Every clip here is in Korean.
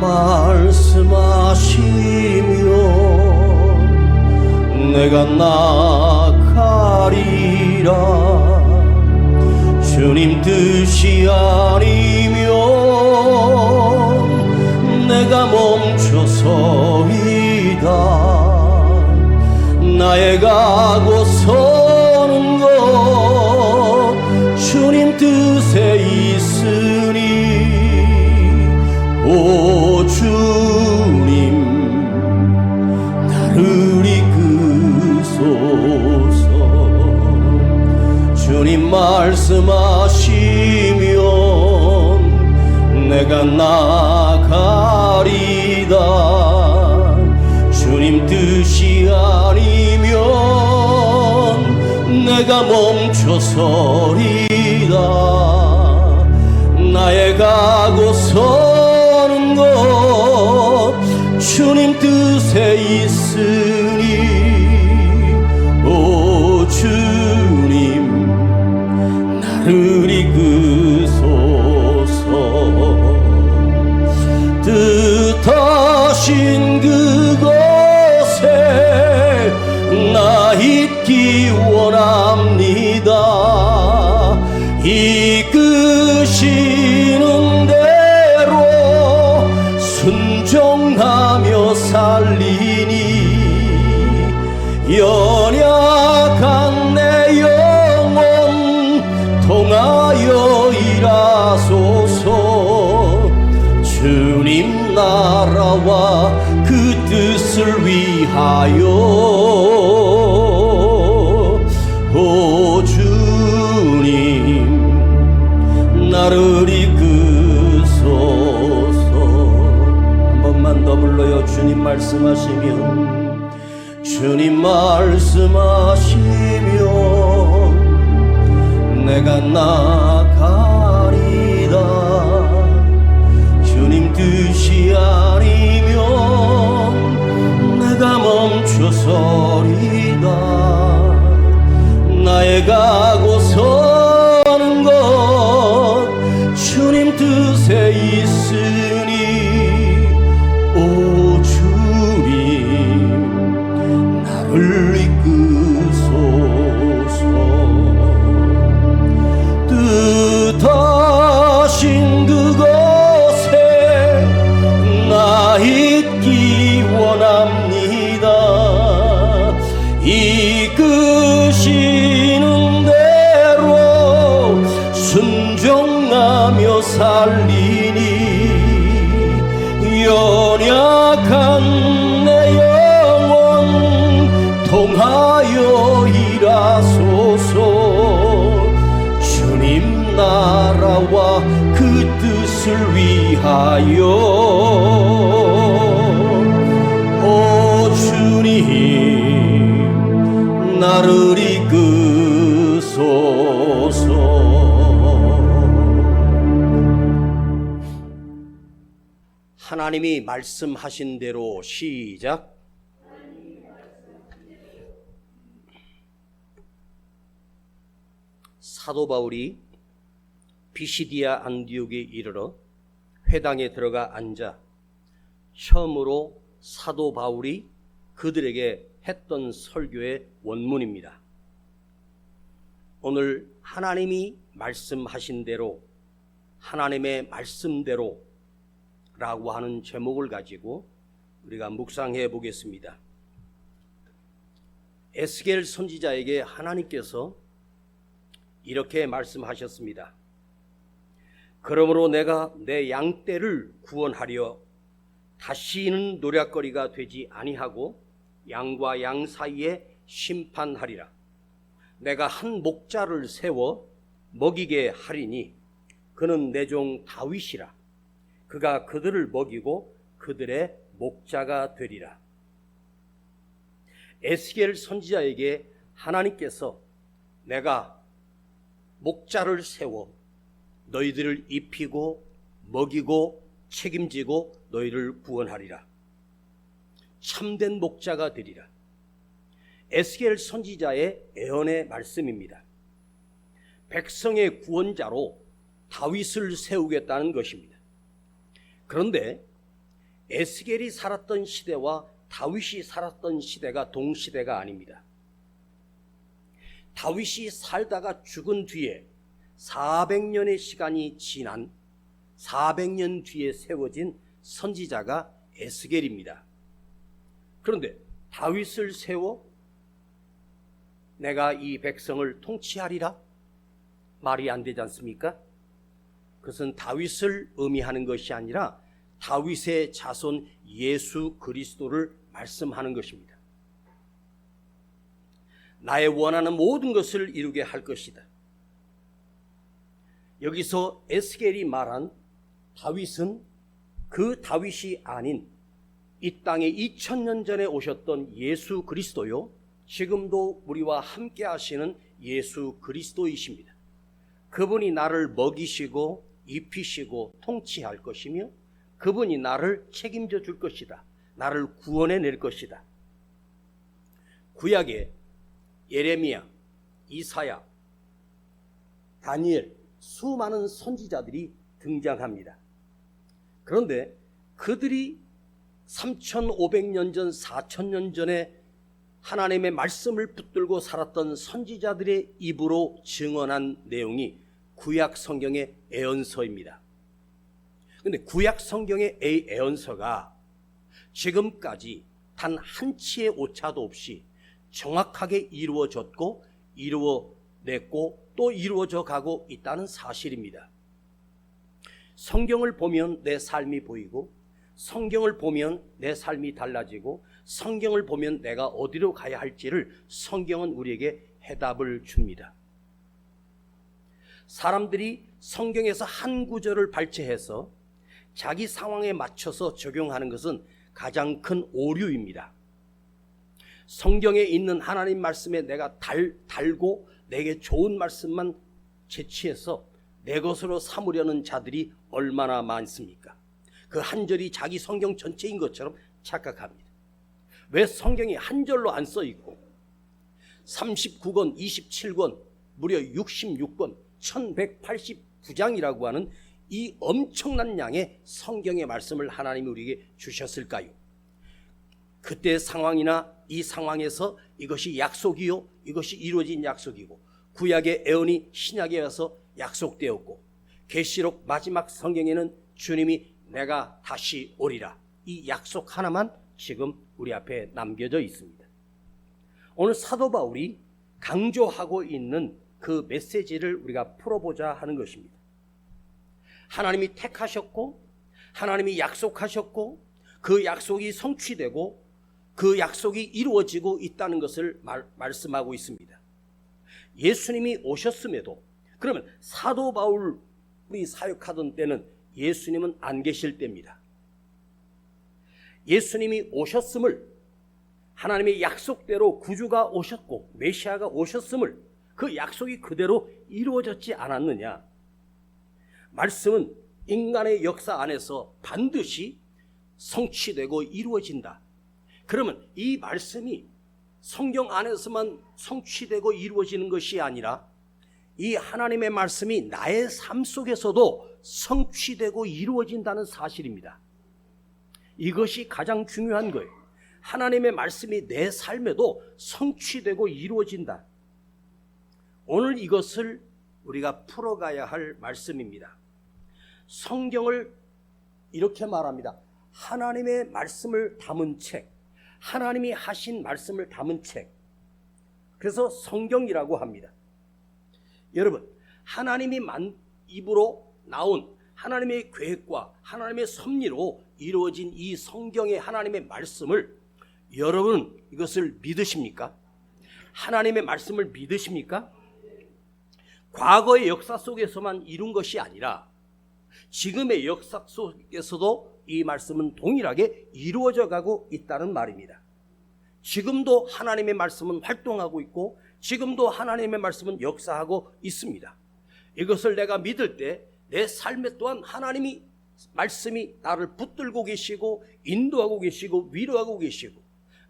말씀하시면 내가 나가리라. 주님 뜻이 아니면 내가 멈춰서이다. 나의 가고 서는 것 주님 뜻에 있으니 오 주님 나를 이끄소서. 주님 말씀하시면 내가 나가리다. 주님 뜻이 아니면 내가 멈춰서리다. 나의 가고 서는 것 주님 뜻에 있으니 오 주님 나를 이끄소서. 뜻하신 그곳에 나 있기 원합니다. 이끄시는 대로 순종하며 살리니 연약한 내 영혼 통하여 일하소서. 주님 나라와 그 뜻을 위하여 오 주님 나를 이끄소서. 한 번만 더 불러요. 주님 말씀하시면 주님 말씀하시면 내가 나가리다. 주님 뜻이 아니면 내가 멈춰서리다. 나의 가고 서는 것 주님 뜻에 있으니 오 주님 나를 이끄소서. 뜻하신 그곳에 나 있기 원합니다. 이끄시는 대로 순종하며 살리니 연약한 내 영혼 통하여 일하소서. 주님 나라와 그 뜻을 위하여 오 주님 나를 이끄소서. 하나님이 말씀하신 대로 시작. 사도 바울이 비시디아 안디옥에 이르러 회당에 들어가 앉아 처음으로 사도 바울이 그들에게 했던 설교의 원문입니다. 오늘 하나님이 말씀하신 대로, 하나님의 말씀대로 라고 하는 제목을 가지고 우리가 묵상해 보겠습니다. 에스겔 선지자에게 하나님께서 이렇게 말씀하셨습니다. 그러므로 내가 내 양떼를 구원하려 다시는 노략거리가 되지 아니하고 양과 양 사이에 심판하리라. 내가 한 목자를 세워 먹이게 하리니 그는 내 종 다윗이라. 그가 그들을 먹이고 그들의 목자가 되리라. 에스겔 선지자에게 하나님께서 내가 목자를 세워 너희들을 입히고 먹이고 책임지고 너희를 구원하리라. 참된 목자가 되리라. 에스겔 선지자의 예언의 말씀입니다. 백성의 구원자로 다윗을 세우겠다는 것입니다. 그런데 에스겔이 살았던 시대와 다윗이 살았던 시대가 동시대가 아닙니다. 다윗이 살다가 죽은 뒤에 400년의 시간이 지난 400년 뒤에 세워진 선지자가 에스겔입니다. 그런데 다윗을 세워 내가 이 백성을 통치하리라? 말이 안 되지 않습니까? 그것은 다윗을 의미하는 것이 아니라 다윗의 자손 예수 그리스도를 말씀하는 것입니다. 나의 원하는 모든 것을 이루게 할 것이다. 여기서 에스겔이 말한 다윗은 그 다윗이 아닌 이 땅에 2000년 전에 오셨던 예수 그리스도요, 지금도 우리와 함께 하시는 예수 그리스도이십니다. 그분이 나를 먹이시고 입히시고 통치할 것이며 그분이 나를 책임져 줄 것이다. 나를 구원해 낼 것이다. 구약에 예레미야, 이사야, 다니엘, 수많은 선지자들이 등장합니다. 그런데 그들이 3500년 전, 4000년 전에 하나님의 말씀을 붙들고 살았던 선지자들의 입으로 증언한 내용이 구약 성경의 애언서입니다. 그런데 구약 성경의 애언서가 지금까지 단 한 치의 오차도 없이 정확하게 이루어졌고 이루어냈고 또 이루어져 가고 있다는 사실입니다. 성경을 보면 내 삶이 보이고 성경을 보면 내 삶이 달라지고 성경을 보면 내가 어디로 가야 할지를 성경은 우리에게 해답을 줍니다. 사람들이 성경에서 한 구절을 발췌해서 자기 상황에 맞춰서 적용하는 것은 가장 큰 오류입니다. 성경에 있는 하나님 말씀에 내가 달고 내게 좋은 말씀만 채취해서 내 것으로 삼으려는 자들이 얼마나 많습니까? 그 한 절이 자기 성경 전체인 것처럼 착각합니다. 왜 성경이 한 절로 안 써 있고 39권, 27권, 무려 66권, 1189장이라고 하는 이 엄청난 양의 성경의 말씀을 하나님이 우리에게 주셨을까요? 그때의 상황이나 이 상황에서 이것이 약속이요, 이것이 이루어진 약속이고 구약의 애언이 신약에 와서 약속되었고 계시록 마지막 성경에는 주님이 내가 다시 오리라, 이 약속 하나만 지금 우리 앞에 남겨져 있습니다. 오늘 사도 바울이 강조하고 있는 그 메시지를 우리가 풀어보자 하는 것입니다. 하나님이 택하셨고 하나님이 약속하셨고 그 약속이 성취되고 그 약속이 이루어지고 있다는 것을 말씀하고 있습니다. 예수님이 오셨음에도, 그러면 사도 바울이 사역하던 때는 예수님은 안 계실 때입니다. 예수님이 오셨음을, 하나님의 약속대로 구주가 오셨고 메시아가 오셨음을, 그 약속이 그대로 이루어졌지 않았느냐? 말씀은 인간의 역사 안에서 반드시 성취되고 이루어진다. 그러면 이 말씀이 성경 안에서만 성취되고 이루어지는 것이 아니라 이 하나님의 말씀이 나의 삶 속에서도 성취되고 이루어진다는 사실입니다. 이것이 가장 중요한 거예요. 하나님의 말씀이 내 삶에도 성취되고 이루어진다. 오늘 이것을 우리가 풀어가야 할 말씀입니다. 성경을 이렇게 말합니다. 하나님의 말씀을 담은 책, 하나님이 하신 말씀을 담은 책, 그래서 성경이라고 합니다. 여러분, 하나님이 입으로 나온 하나님의 계획과 하나님의 섭리로 이루어진 이 성경의 하나님의 말씀을 여러분 이것을 믿으십니까? 하나님의 말씀을 믿으십니까? 과거의 역사 속에서만 이룬 것이 아니라 지금의 역사 속에서도 이 말씀은 동일하게 이루어져 가고 있다는 말입니다. 지금도 하나님의 말씀은 활동하고 있고 지금도 하나님의 말씀은 역사하고 있습니다. 이것을 내가 믿을 때 내 삶에 또한 하나님이 말씀이 나를 붙들고 계시고 인도하고 계시고 위로하고 계시고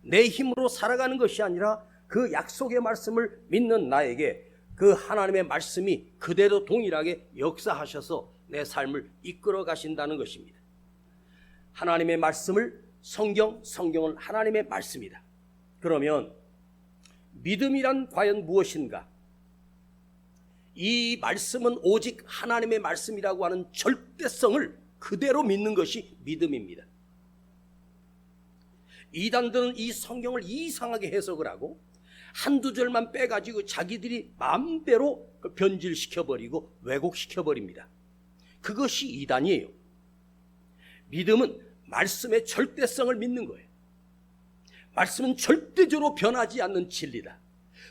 내 힘으로 살아가는 것이 아니라 그 약속의 말씀을 믿는 나에게 그 하나님의 말씀이 그대로 동일하게 역사하셔서 내 삶을 이끌어 가신다는 것입니다. 하나님의 말씀을 성경은 하나님의 말씀이다. 그러면 믿음이란 과연 무엇인가? 이 말씀은 오직 하나님의 말씀이라고 하는 절대성을 그대로 믿는 것이 믿음입니다. 이단들은 이 성경을 이상하게 해석을 하고 한두 절만 빼가지고 자기들이 마음대로 변질시켜버리고 왜곡시켜버립니다. 그것이 이단이에요. 믿음은 말씀의 절대성을 믿는 거예요. 말씀은 절대적으로 변하지 않는 진리다.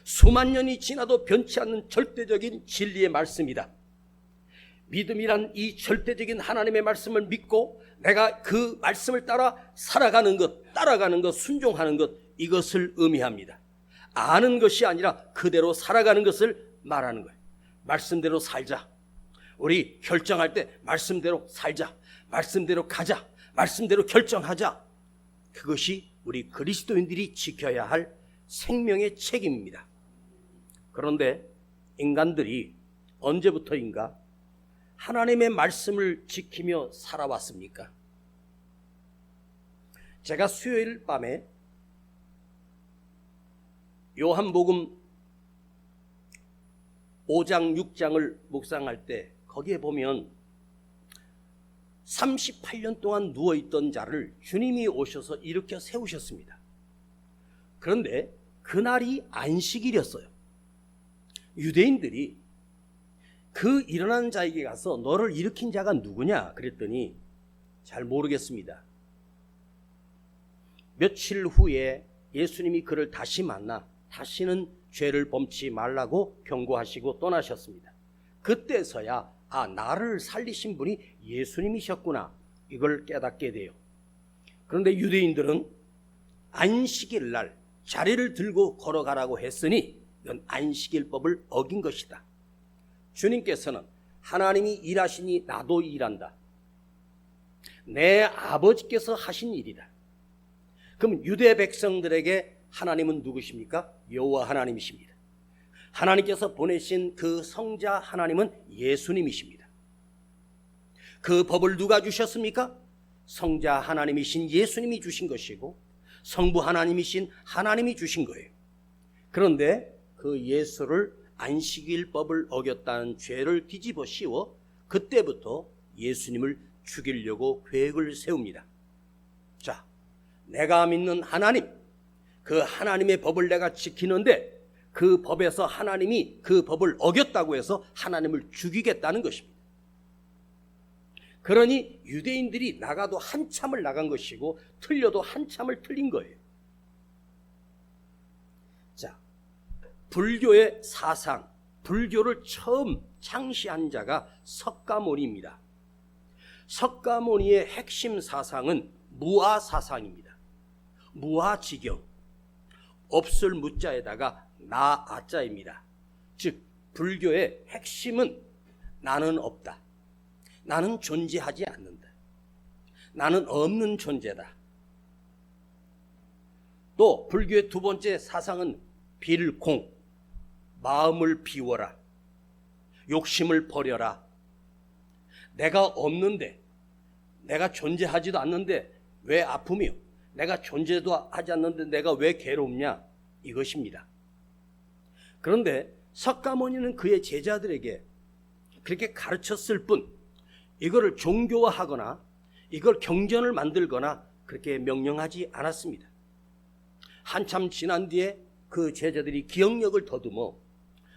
수만 년이 지나도 변치 않는 절대적인 진리의 말씀이다. 믿음이란 이 절대적인 하나님의 말씀을 믿고 내가 그 말씀을 따라 살아가는 것, 따라가는 것, 순종하는 것, 이것을 의미합니다. 아는 것이 아니라 그대로 살아가는 것을 말하는 거예요. 말씀대로 살자. 우리 결정할 때 말씀대로 살자. 말씀대로 가자. 말씀대로 결정하자. 그것이 우리 그리스도인들이 지켜야 할 생명의 책임입니다. 그런데 인간들이 언제부터인가 하나님의 말씀을 지키며 살아왔습니까? 제가 수요일 밤에 요한복음 5장 6장을 묵상할 때 거기에 보면 38년 동안 누워있던 자를 주님이 오셔서 일으켜 세우셨습니다. 그런데 그날이 안식일이었어요. 유대인들이 그 일어난 자에게 가서 너를 일으킨 자가 누구냐 그랬더니 잘 모르겠습니다. 며칠 후에 예수님이 그를 다시 만나 다시는 죄를 범치 말라고 경고하시고 떠나셨습니다. 그때서야 나를 살리신 분이 예수님이셨구나 이걸 깨닫게 돼요. 그런데 유대인들은 안식일 날 자리를 들고 걸어가라고 했으니 이건 안식일법을 어긴 것이다. 주님께서는 하나님이 일하시니 나도 일한다. 내 아버지께서 하신 일이다. 그럼 유대 백성들에게 하나님은 누구십니까? 여호와 하나님이십니다. 하나님께서 보내신 그 성자 하나님은 예수님이십니다. 그 법을 누가 주셨습니까? 성자 하나님이신 예수님이 주신 것이고 성부 하나님이신 하나님이 주신 거예요. 그런데 그 예수를 안식일법을 어겼다는 죄를 뒤집어 씌워 그때부터 예수님을 죽이려고 계획을 세웁니다. 자, 내가 믿는 하나님, 그 하나님의 법을 내가 지키는데 그 법에서 하나님이 그 법을 어겼다고 해서 하나님을 죽이겠다는 것입니다. 그러니 유대인들이 나가도 한참을 나간 것이고 틀려도 한참을 틀린 거예요. 자, 불교의 사상, 불교를 처음 창시한 자가 석가모니입니다. 석가모니의 핵심 사상은 무아사상입니다. 무아지경, 없을 무자에다가 나아자입니다. 즉 불교의 핵심은 나는 없다. 나는 존재하지 않는다. 나는 없는 존재다. 또 불교의 두 번째 사상은 빌공, 마음을 비워라. 욕심을 버려라. 내가 없는데, 내가 존재하지도 않는데 왜 아프며 내가 존재도 하지 않는데 내가 왜 괴롭냐? 이것입니다. 그런데 석가모니는 그의 제자들에게 그렇게 가르쳤을 뿐 이거를 종교화하거나 이걸 경전을 만들거나 그렇게 명령하지 않았습니다. 한참 지난 뒤에 그 제자들이 기억력을 더듬어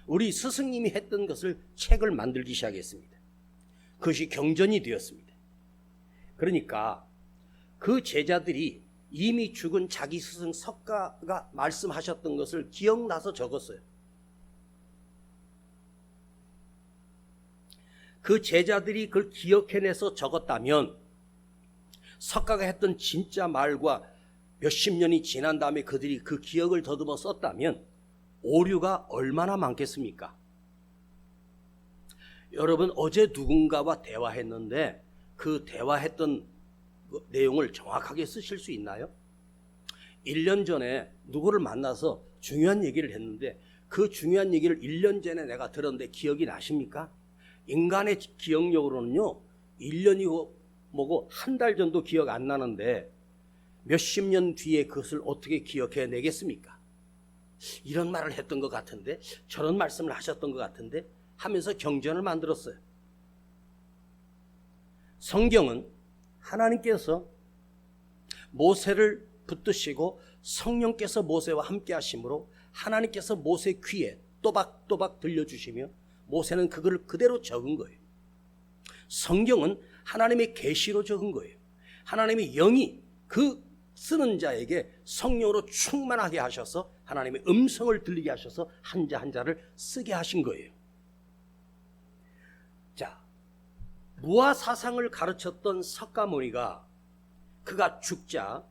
우리 스승님이 했던 것을 책을 만들기 시작했습니다. 그것이 경전이 되었습니다. 그러니까 그 제자들이 이미 죽은 자기 스승 석가가 말씀하셨던 것을 기억나서 적었어요. 그 제자들이 그걸 기억해내서 적었다면 석가가 했던 진짜 말과 몇십 년이 지난 다음에 그들이 그 기억을 더듬어 썼다면 오류가 얼마나 많겠습니까? 여러분 어제 누군가와 대화했는데 그 대화했던 내용을 정확하게 쓰실 수 있나요? 1년 전에 누구를 만나서 중요한 얘기를 했는데 그 중요한 얘기를 1년 전에 내가 들었는데 기억이 나십니까? 인간의 기억력으로는요 1년이고 뭐고 한 달 전도 기억 안 나는데 몇십 년 뒤에 그것을 어떻게 기억해 내겠습니까? 이런 말을 했던 것 같은데, 저런 말씀을 하셨던 것 같은데 하면서 경전을 만들었어요. 성경은 하나님께서 모세를 붙드시고 성령께서 모세와 함께 하심으로 하나님께서 모세 귀에 또박또박 들려주시며 모세는 그거를 그대로 적은 거예요. 성경은 하나님의 계시로 적은 거예요. 하나님의 영이 그 쓰는 자에게 성령으로 충만하게 하셔서 하나님의 음성을 들리게 하셔서 한자 한자를 쓰게 하신 거예요. 자, 무아사상을 가르쳤던 석가모니가 그가 죽자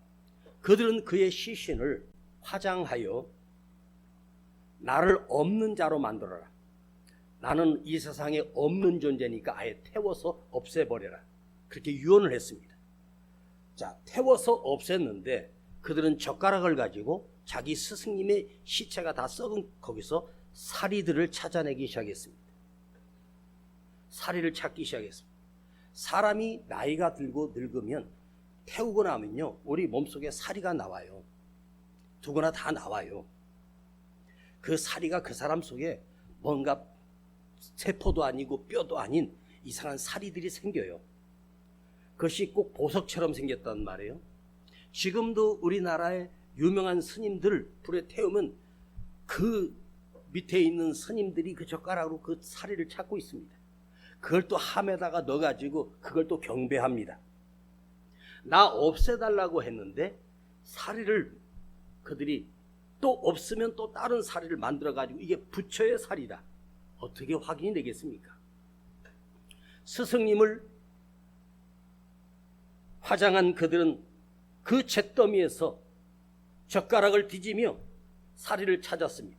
그들은 그의 시신을 화장하여 나를 없는 자로 만들어라. 나는 이 세상에 없는 존재니까 아예 태워서 없애버려라. 그렇게 유언을 했습니다. 자, 태워서 없앴는데 그들은 젓가락을 가지고 자기 스승님의 시체가 다 썩은 거기서 사리들을 찾아내기 시작했습니다. 사리를 찾기 시작했습니다. 사람이 나이가 들고 늙으면 태우고 나면요, 우리 몸속에 사리가 나와요. 누구나 다 나와요. 그 사리가 그 사람 속에 뭔가 세포도 아니고 뼈도 아닌 이상한 사리들이 생겨요. 그것이 꼭 보석처럼 생겼단 말이에요. 지금도 우리나라의 유명한 스님들 불에 태우면 그 밑에 있는 스님들이 그 젓가락으로 그 사리를 찾고 있습니다. 그걸 또 함에다가 넣어가지고 그걸 또 경배합니다. 나 없애달라고 했는데 사리를 그들이 또 없으면 또 다른 사리를 만들어가지고 이게 부처의 사리다. 어떻게 확인이 되겠습니까? 스승님을 화장한 그들은 그 잿더미에서 젓가락을 뒤지며 사리를 찾았습니다.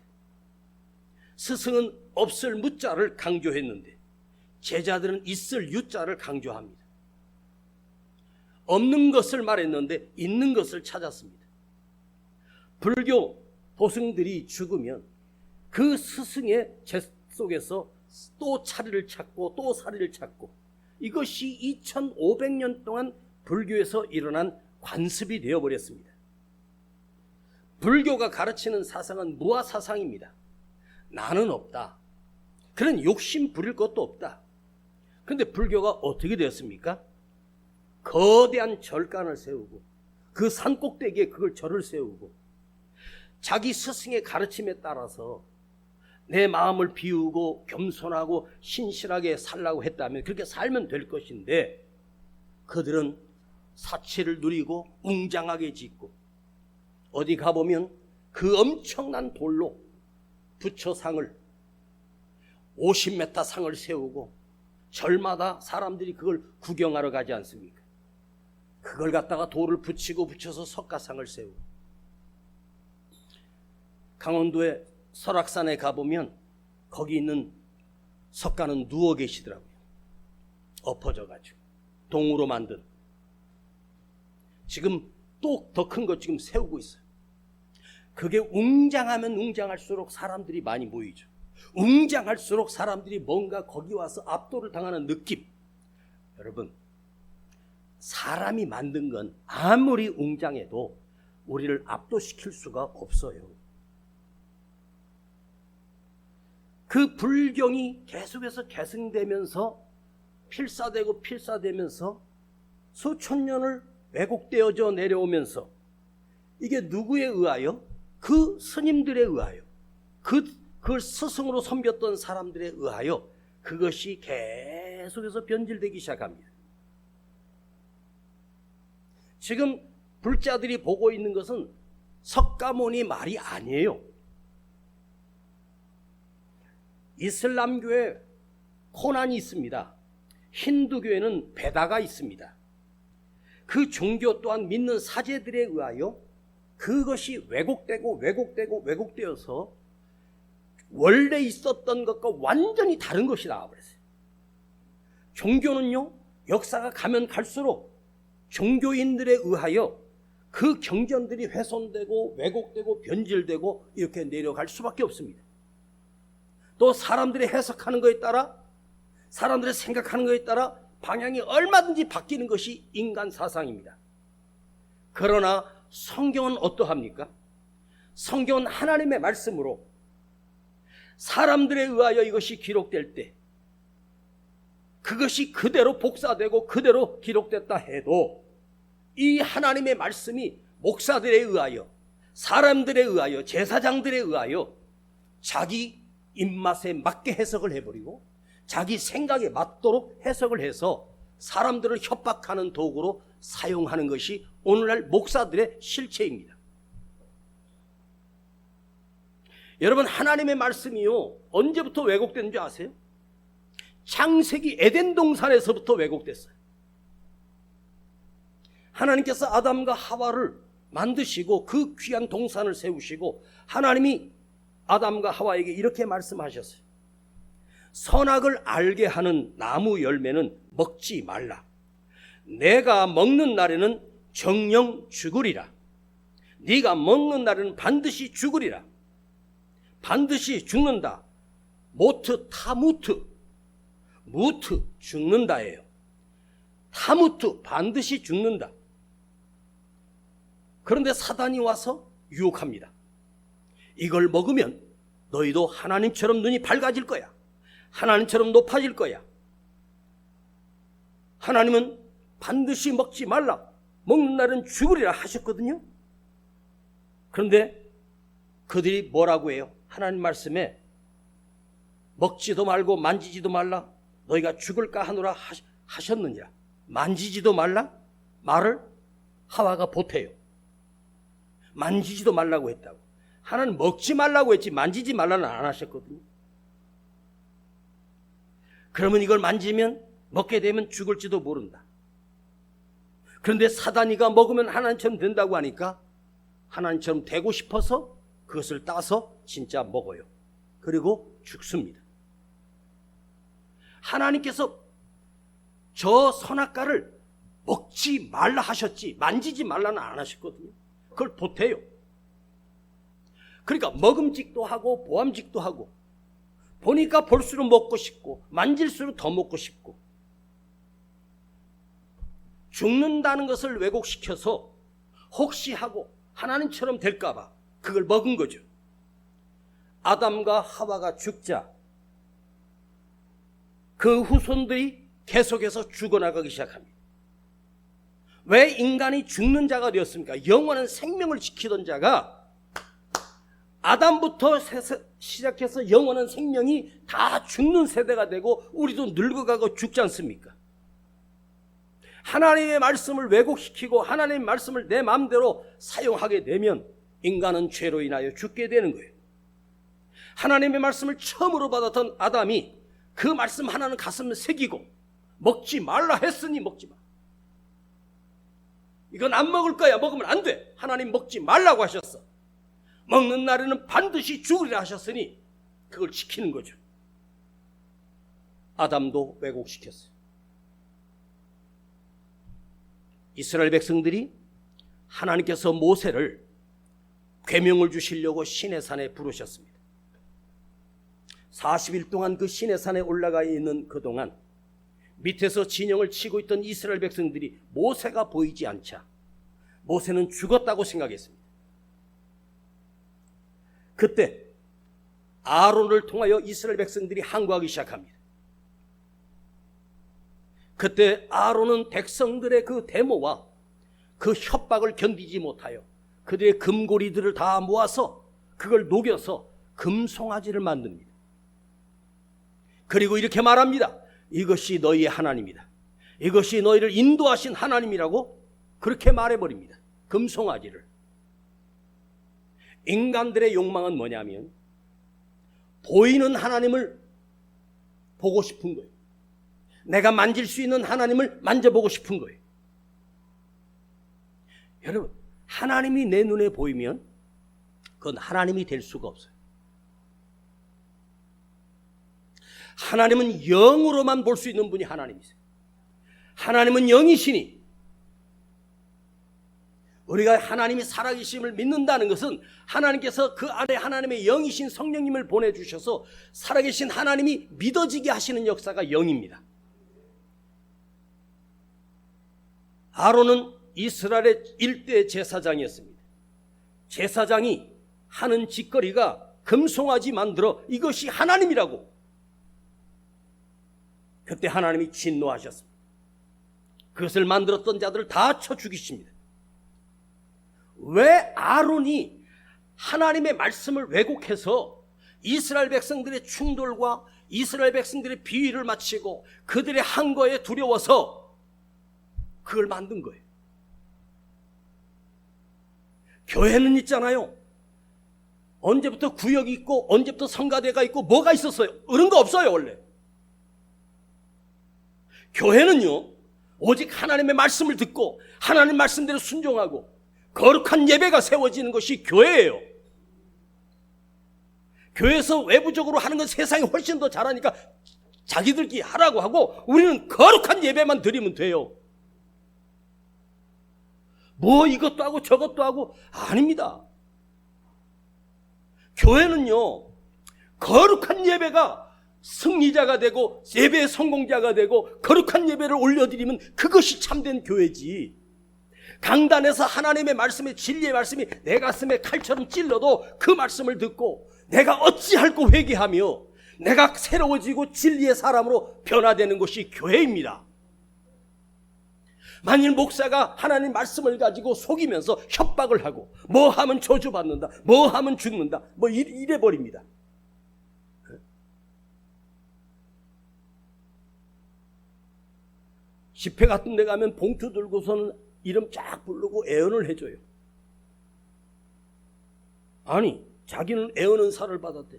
스승은 없을 무자를 강조했는데 제자들은 있을 유자를 강조합니다. 없는 것을 말했는데 있는 것을 찾았습니다. 불교 도승들이 죽으면 그 스승의 제 속에서 또 사리를 찾고 또 사리를 찾고, 이것이 2500년 동안 불교에서 일어난 관습이 되어버렸습니다. 불교가 가르치는 사상은 무아사상입니다. 나는 없다. 그런 욕심 부릴 것도 없다. 그런데 불교가 어떻게 되었습니까? 거대한 절간을 세우고 그 산꼭대기에 그걸 절을 세우고 자기 스승의 가르침에 따라서 내 마음을 비우고 겸손하고 신실하게 살라고 했다면 그렇게 살면 될 것인데, 그들은 사치를 누리고 웅장하게 짓고 어디 가보면 그 엄청난 돌로 부처상을 50m 상을 세우고 절마다 사람들이 그걸 구경하러 가지 않습니까? 그걸 갖다가 돌을 붙이고 붙여서 석가상을 세우고, 강원도의 설악산에 가보면 거기 있는 석가는 누워 계시더라고요. 엎어져가지고 동으로 만든. 지금 또 더 큰 것 지금 세우고 있어요. 그게 웅장하면 웅장할수록 사람들이 많이 모이죠. 웅장할수록 사람들이 뭔가 거기 와서 압도를 당하는 느낌. 여러분, 사람이 만든 건 아무리 웅장해도 우리를 압도시킬 수가 없어요. 그 불경이 계속해서 계승되면서 필사되면서 수천 년을 왜곡되어져 내려오면서 이게 누구에 의하여? 그 스님들에 의하여, 그걸 스승으로 섬겼던 사람들에 의하여 그것이 계속해서 변질되기 시작합니다. 지금 불자들이 보고 있는 것은 석가모니 말이 아니에요. 이슬람교에 코란이 있습니다. 힌두교에는 베다가 있습니다. 그 종교 또한 믿는 사제들에 의하여 그것이 왜곡되어서 원래 있었던 것과 완전히 다른 것이 나와버렸어요. 종교는요, 역사가 가면 갈수록 종교인들에 의하여 그 경전들이 훼손되고 왜곡되고 변질되고 이렇게 내려갈 수밖에 없습니다. 또 사람들이 해석하는 것에 따라, 사람들이 생각하는 것에 따라 방향이 얼마든지 바뀌는 것이 인간 사상입니다. 그러나 성경은 어떠합니까? 성경은 하나님의 말씀으로 사람들에 의하여 이것이 기록될 때 그것이 그대로 복사되고 그대로 기록됐다 해도 이 하나님의 말씀이 목사들에 의하여, 사람들에 의하여, 제사장들에 의하여 자기 입맛에 맞게 해석을 해버리고 자기 생각에 맞도록 해석을 해서 사람들을 협박하는 도구로 사용하는 것이 오늘날 목사들의 실체입니다. 여러분, 하나님의 말씀이요, 언제부터 왜곡된 줄 아세요? 창세기 에덴 동산에서부터 왜곡됐어요. 하나님께서 아담과 하와를 만드시고 그 귀한 동산을 세우시고 하나님이 아담과 하와에게 이렇게 말씀하셨어요. 선악을 알게 하는 나무 열매는 먹지 말라. 내가 먹는 날에는 정령 죽으리라. 네가 먹는 날에는 반드시 죽으리라. 반드시 죽는다. 모트 타무트. 무트 죽는다예요. 타무트 반드시 죽는다. 그런데 사단이 와서 유혹합니다. 이걸 먹으면 너희도 하나님처럼 눈이 밝아질 거야. 하나님처럼 높아질 거야. 하나님은 반드시 먹지 말라. 먹는 날은 죽으리라 하셨거든요. 그런데 그들이 뭐라고 해요? 하나님 말씀에 먹지도 말고 만지지도 말라. 너희가 죽을까 하노라 하셨느니라. 만지지도 말라? 말을 하와가 보태요. 만지지도 말라고 했다고. 하나는 먹지 말라고 했지 만지지 말라는 안 하셨거든요. 그러면 이걸 만지면 먹게 되면 죽을지도 모른다. 그런데 사단이가 먹으면 하나님처럼 된다고 하니까 하나님처럼 되고 싶어서 그것을 따서 진짜 먹어요. 그리고 죽습니다. 하나님께서 저 선악과를 먹지 말라 하셨지 만지지 말라는 안 하셨거든요. 그걸 보태요. 그러니까 먹음직도 하고 보암직도 하고 보니까 볼수록 먹고 싶고 만질수록 더 먹고 싶고 죽는다는 것을 왜곡시켜서 혹시 하고 하나님처럼 될까봐 그걸 먹은 거죠. 아담과 하와가 죽자 그 후손들이 계속해서 죽어나가기 시작합니다. 왜 인간이 죽는 자가 되었습니까? 영원한 생명을 지키던 자가 아담부터 시작해서 영원한 생명이 다 죽는 세대가 되고 우리도 늙어가고 죽지 않습니까? 하나님의 말씀을 왜곡시키고 하나님의 말씀을 내 마음대로 사용하게 되면 인간은 죄로 인하여 죽게 되는 거예요. 하나님의 말씀을 처음으로 받았던 아담이 그 말씀 하나는 가슴에 새기고 먹지 말라 했으니 먹지 마. 이건 안 먹을 거야. 먹으면 안 돼. 하나님 먹지 말라고 하셨어. 먹는 날에는 반드시 죽으리라 하셨으니 그걸 지키는 거죠. 아담도 왜곡시켰어요. 이스라엘 백성들이 하나님께서 모세를 계명을 주시려고 시내산에 부르셨습니다. 40일 동안 그 시내산에 올라가 있는 그동안 밑에서 진영을 치고 있던 이스라엘 백성들이 모세가 보이지 않자 모세는 죽었다고 생각했습니다. 그때 아론을 통하여 이스라엘 백성들이 항거하기 시작합니다. 그때 아론은 백성들의 그 데모와 그 협박을 견디지 못하여 그들의 금고리들을 다 모아서 그걸 녹여서 금송아지를 만듭니다. 그리고 이렇게 말합니다. 이것이 너희의 하나님이다. 이것이 너희를 인도하신 하나님이라고 그렇게 말해버립니다. 금송아지를. 인간들의 욕망은 뭐냐면 보이는 하나님을 보고 싶은 거예요. 내가 만질 수 있는 하나님을 만져보고 싶은 거예요. 여러분, 하나님이 내 눈에 보이면 그건 하나님이 될 수가 없어요. 하나님은 영으로만 볼 수 있는 분이 하나님이세요. 하나님은 영이시니 우리가 하나님이 살아계심을 믿는다는 것은 하나님께서 그 안에 하나님의 영이신 성령님을 보내주셔서 살아계신 하나님이 믿어지게 하시는 역사가 영입니다. 아론은 이스라엘의 일대 제사장이었습니다. 제사장이 하는 짓거리가 금송아지 만들어 이것이 하나님이라고. 그때 하나님이 진노하셨습니다. 그것을 만들었던 자들을 다 쳐 죽이십니다. 왜 아론이 하나님의 말씀을 왜곡해서 이스라엘 백성들의 충돌과 이스라엘 백성들의 비위를 마치고 그들의 항거에 두려워서 그걸 만든 거예요. 교회는 있잖아요. 언제부터 구역이 있고 언제부터 성가대가 있고 뭐가 있었어요? 그런 거 없어요. 원래 교회는요 오직 하나님의 말씀을 듣고 하나님 말씀대로 순종하고 거룩한 예배가 세워지는 것이 교회예요. 교회에서 외부적으로 하는 건 세상이 훨씬 더 잘하니까 자기들끼리 하라고 하고 우리는 거룩한 예배만 드리면 돼요. 뭐 이것도 하고 저것도 하고 아닙니다. 교회는요 거룩한 예배가 승리자가 되고 예배의 성공자가 되고 거룩한 예배를 올려드리면 그것이 참된 교회지. 강단에서 하나님의 말씀에 진리의 말씀이 내 가슴에 칼처럼 찔러도 그 말씀을 듣고 내가 어찌할꼬 회개하며 내가 새로워지고 진리의 사람으로 변화되는 것이 교회입니다. 만일 목사가 하나님 말씀을 가지고 속이면서 협박을 하고 뭐 하면 저주받는다, 뭐 하면 죽는다, 뭐 이래버립니다. 집회 같은 데 가면 봉투 들고서는 이름 쫙 부르고 애언을 해줘요. 아니 자기는 애언 은사를 받았대.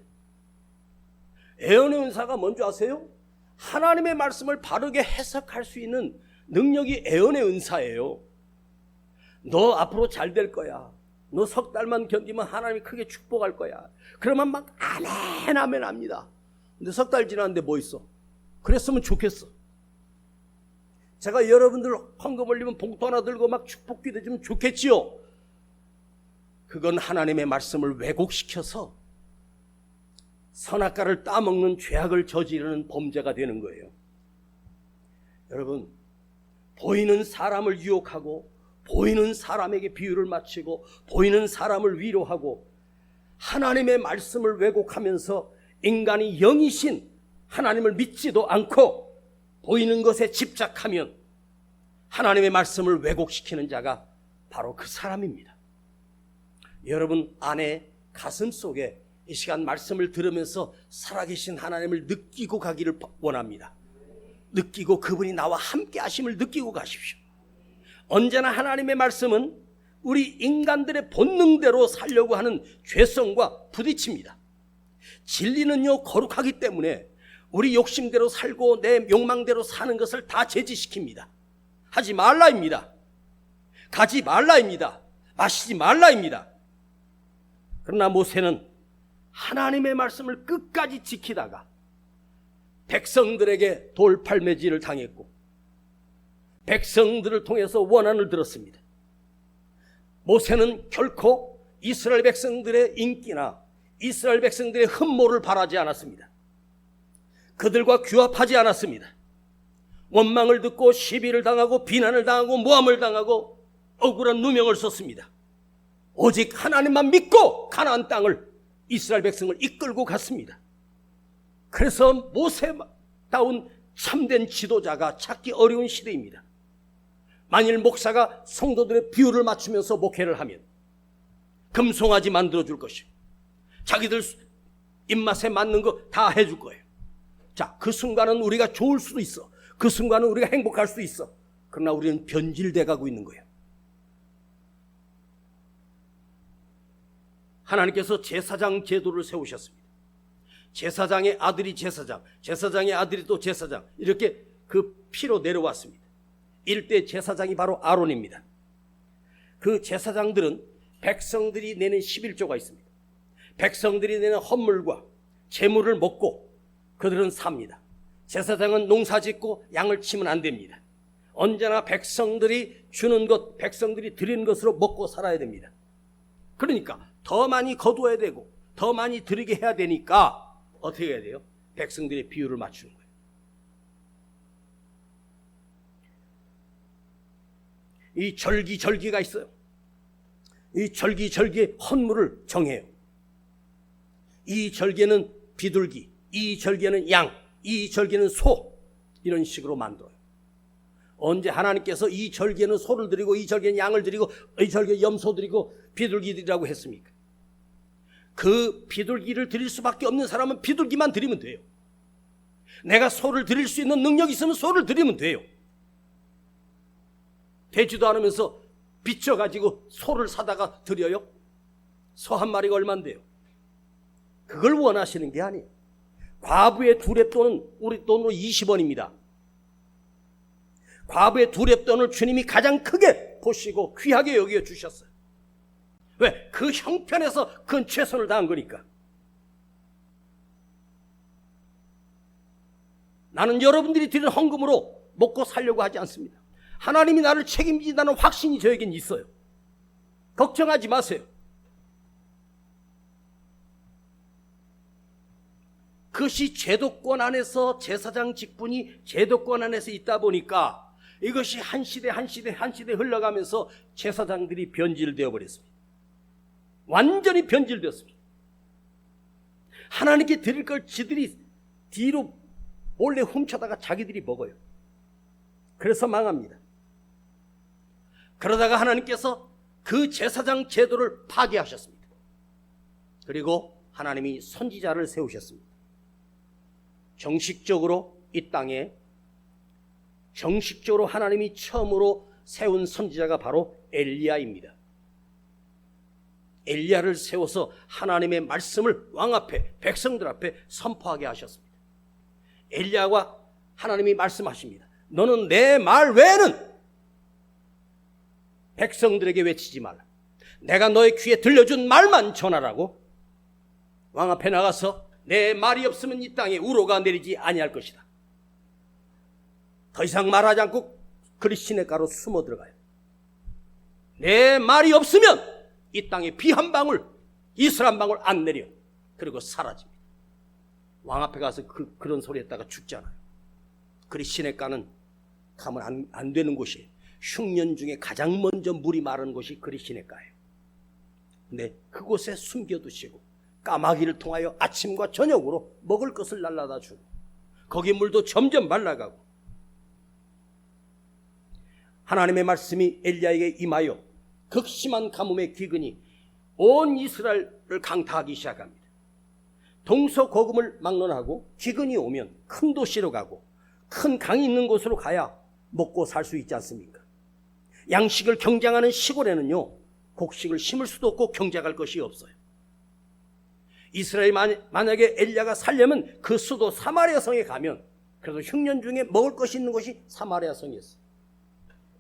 애언의 은사가 뭔지 아세요? 하나님의 말씀을 바르게 해석할 수 있는 능력이 애언의 은사예요. 너 앞으로 잘 될 거야. 너 석 달만 견디면 하나님이 크게 축복할 거야. 그러면 막 아멘 아멘 합니다. 근데 석 달 지났는데 뭐 있어? 그랬으면 좋겠어. 제가 여러분들 헌금 올리면 봉투 하나 들고 막 축복 기도해주면 좋겠지요. 그건 하나님의 말씀을 왜곡시켜서 선악과를 따먹는 죄악을 저지르는 범죄가 되는 거예요. 여러분 보이는 사람을 유혹하고 보이는 사람에게 비유를 맞추고 보이는 사람을 위로하고 하나님의 말씀을 왜곡하면서 인간이 영이신 하나님을 믿지도 않고 보이는 것에 집착하면 하나님의 말씀을 왜곡시키는 자가 바로 그 사람입니다. 여러분 안에 가슴 속에 이 시간 말씀을 들으면서 살아계신 하나님을 느끼고 가기를 원합니다. 느끼고 그분이 나와 함께 하심을 느끼고 가십시오. 언제나 하나님의 말씀은 우리 인간들의 본능대로 살려고 하는 죄성과 부딪힙니다. 진리는요 거룩하기 때문에 우리 욕심대로 살고 내 욕망대로 사는 것을 다 제지시킵니다. 하지 말라입니다. 가지 말라입니다. 마시지 말라입니다. 그러나 모세는 하나님의 말씀을 끝까지 지키다가 백성들에게 돌팔매질을 당했고 백성들을 통해서 원한을 들었습니다. 모세는 결코 이스라엘 백성들의 인기나 이스라엘 백성들의 흠모를 바라지 않았습니다. 그들과 규합하지 않았습니다. 원망을 듣고 시비를 당하고 비난을 당하고 모함을 당하고 억울한 누명을 썼습니다. 오직 하나님만 믿고 가나안 땅을 이스라엘 백성을 이끌고 갔습니다. 그래서 모세다운 참된 지도자가 찾기 어려운 시대입니다. 만일 목사가 성도들의 비율을 맞추면서 목회를 하면 금송아지 만들어줄 것이고 자기들 입맛에 맞는 거 다 해줄 거예요. 자, 그 순간은 우리가 좋을 수도 있어. 그 순간은 우리가 행복할 수도 있어. 그러나 우리는 변질돼 가고 있는 거예요. 하나님께서 제사장 제도를 세우셨습니다. 제사장의 아들이 제사장, 제사장의 아들이 또 제사장, 이렇게 그 피로 내려왔습니다. 일대 제사장이 바로 아론입니다. 그 제사장들은 백성들이 내는 11조가 있습니다. 백성들이 내는 헌물과 제물을 먹고 그들은 삽니다. 제사장은 농사 짓고 양을 치면 안 됩니다. 언제나 백성들이 주는 것, 백성들이 드리는 것으로 먹고 살아야 됩니다. 그러니까 더 많이 거두어야 되고 더 많이 드리게 해야 되니까 어떻게 해야 돼요? 백성들의 비율을 맞추는 거예요. 이 절기가 있어요. 이 절기의 헌물을 정해요. 이 절개는 비둘기, 이 절개는 양, 이 절개는 소, 이런 식으로 만들어요. 언제 하나님께서 이 절개는 소를 드리고 이 절개는 양을 드리고 이 절개 염소 드리고 비둘기 드리라고 했습니까? 그 비둘기를 드릴 수밖에 없는 사람은 비둘기만 드리면 돼요. 내가 소를 드릴 수 있는 능력이 있으면 소를 드리면 돼요. 되지도 않으면서 비춰가지고 소를 사다가 드려요? 소 한 마리가 얼만데요? 그걸 원하시는 게 아니에요. 과부의 두렙돈은 우리 돈으로 20원입니다. 과부의 두렙돈을 주님이 가장 크게 보시고 귀하게 여겨 주셨어요. 왜? 그 형편에서 큰 최선을 다한 거니까. 나는 여러분들이 드리는 헌금으로 먹고 살려고 하지 않습니다. 하나님이 나를 책임진다는 확신이 저에겐 있어요. 걱정하지 마세요. 그것이 제도권 안에서 제사장 직분이 제도권 안에서 있다 보니까 이것이 한 시대 흘러가면서 제사장들이 변질되어 버렸습니다. 완전히 변질되었습니다. 하나님께 드릴 걸 지들이 뒤로 몰래 훔쳐다가 자기들이 먹어요. 그래서 망합니다. 그러다가 하나님께서 그 제사장 제도를 파괴하셨습니다. 그리고 하나님이 선지자를 세우셨습니다. 정식적으로 이 땅에 정식적으로 하나님이 처음으로 세운 선지자가 바로 엘리야입니다. 엘리야를 세워서 하나님의 말씀을 왕 앞에 백성들 앞에 선포하게 하셨습니다. 엘리야와 하나님이 말씀하십니다. 너는 내 말 외에는 백성들에게 외치지 말라. 내가 너의 귀에 들려준 말만 전하라고. 왕 앞에 나가서 내 말이 없으면 이 땅에 우로가 내리지 아니할 것이다. 더 이상 말하지 않고 그리 시냇가로 숨어 들어가요. 내 말이 없으면 이 땅에 비 한 방울, 이슬 한 방울 안 내려. 그리고 사라집니다. 왕 앞에 가서 그런 소리 했다가 죽잖아요. 그리 시냇가는 가면 안 되는 곳이에요. 흉년 중에 가장 먼저 물이 마르는 곳이 그리 시냇가예요. 근데 그곳에 숨겨두시고 까마귀를 통하여 아침과 저녁으로 먹을 것을 날라다 주고 거기 물도 점점 말라가고 하나님의 말씀이 엘리야에게 임하여 극심한 가뭄의 기근이 온 이스라엘을 강타하기 시작합니다. 동서고금을 막론하고 기근이 오면 큰 도시로 가고 큰 강이 있는 곳으로 가야 먹고 살 수 있지 않습니까? 양식을 경쟁하는 시골에는요 곡식을 심을 수도 없고 경작할 것이 없어요. 이스라엘이 만약에 엘리야가 살려면 그 수도 사마리아 성에 가면 그래서 흉년 중에 먹을 것이 있는 곳이 사마리아 성이었어요.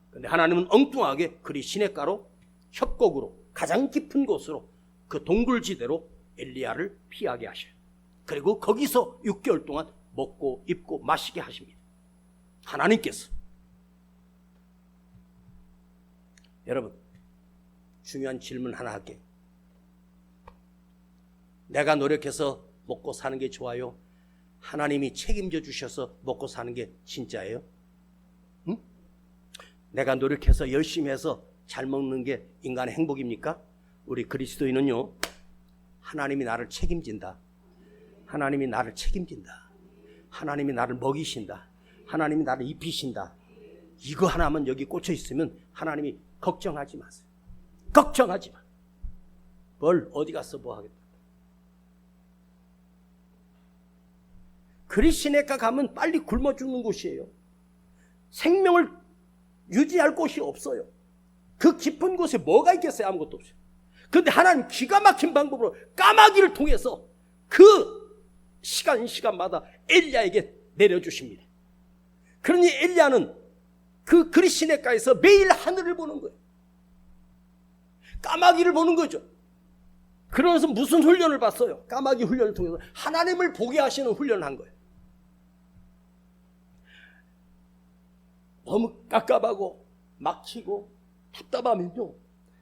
그런데 하나님은 엉뚱하게 그리 시냇가로 협곡으로 가장 깊은 곳으로 그 동굴지대로 엘리야를 피하게 하셔요. 그리고 거기서 6개월 동안 먹고 입고 마시게 하십니다. 하나님께서. 여러분 중요한 질문 하나 할게요. 내가 노력해서 먹고 사는 게 좋아요? 하나님이 책임져 주셔서 먹고 사는 게 진짜예요? 응? 내가 노력해서 열심히 해서 잘 먹는 게 인간의 행복입니까? 우리 그리스도인은요 하나님이 나를 책임진다. 하나님이 나를 책임진다. 하나님이 나를 먹이신다. 하나님이 나를 입히신다. 이거 하나만 여기 꽂혀 있으면 하나님이 걱정하지 마세요. 걱정하지 마. 뭘 어디 가서 뭐 하겠다. 그리 시냇가 가면 빨리 굶어 죽는 곳이에요. 생명을 유지할 곳이 없어요. 그 깊은 곳에 뭐가 있겠어요? 아무것도 없어요. 그런데 하나님 기가 막힌 방법으로 까마귀를 통해서 그 시간마다 엘리야에게 내려주십니다. 그러니 엘리야는 그 그리 시냇가에서 매일 하늘을 보는 거예요. 까마귀를 보는 거죠. 그러면서 무슨 훈련을 받어요? 까마귀 훈련을 통해서 하나님을 보게 하시는 훈련을 한 거예요. 너무 깝깝하고 막히고 답답하면요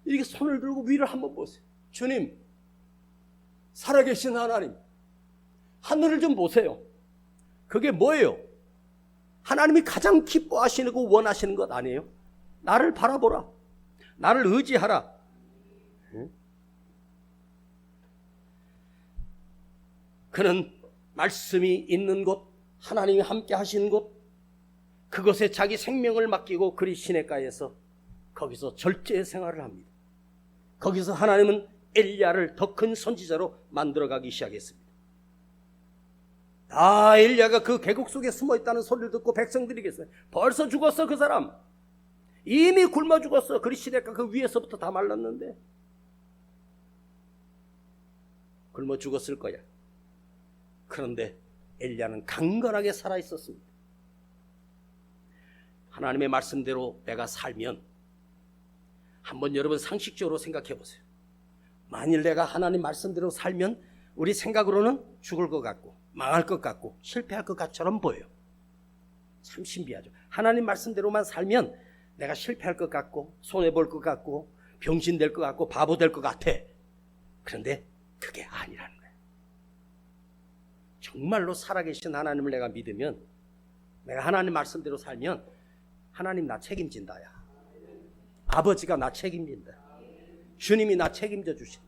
이렇게 손을 들고 위를 한번 보세요. 주님, 살아계신 하나님, 하늘을 좀 보세요. 그게 뭐예요? 하나님이 가장 기뻐하시는 거 원하시는 것 아니에요? 나를 바라보라. 나를 의지하라. 그는 말씀이 있는 곳, 하나님이 함께 하신 곳, 그것에 자기 생명을 맡기고 그리 시냇가에서 거기서 절제 생활을 합니다. 거기서 하나님은 엘리야를 더 큰 선지자로 만들어가기 시작했습니다. 엘리야가 그 계곡 속에 숨어있다는 소리를 듣고 백성들이겠어요. 벌써 죽었어 그 사람. 이미 굶어 죽었어. 그리 시냇가 그 위에서부터 다 말랐는데. 굶어 죽었을 거야. 그런데 엘리야는 강건하게 살아있었습니다. 하나님의 말씀대로 내가 살면, 한번 여러분 상식적으로 생각해 보세요. 만일 내가 하나님 말씀대로 살면 우리 생각으로는 죽을 것 같고 망할 것 같고 실패할 것 같처럼 보여요. 참 신비하죠. 하나님 말씀대로만 살면 내가 실패할 것 같고 손해볼 것 같고 병신 될 것 같고 바보 될 것 같아. 그런데 그게 아니라는 거예요. 정말로 살아계신 하나님을 내가 믿으면, 내가 하나님 말씀대로 살면 하나님 나 책임진다야. 아버지가 나 책임진다. 주님이 나 책임져 주신다.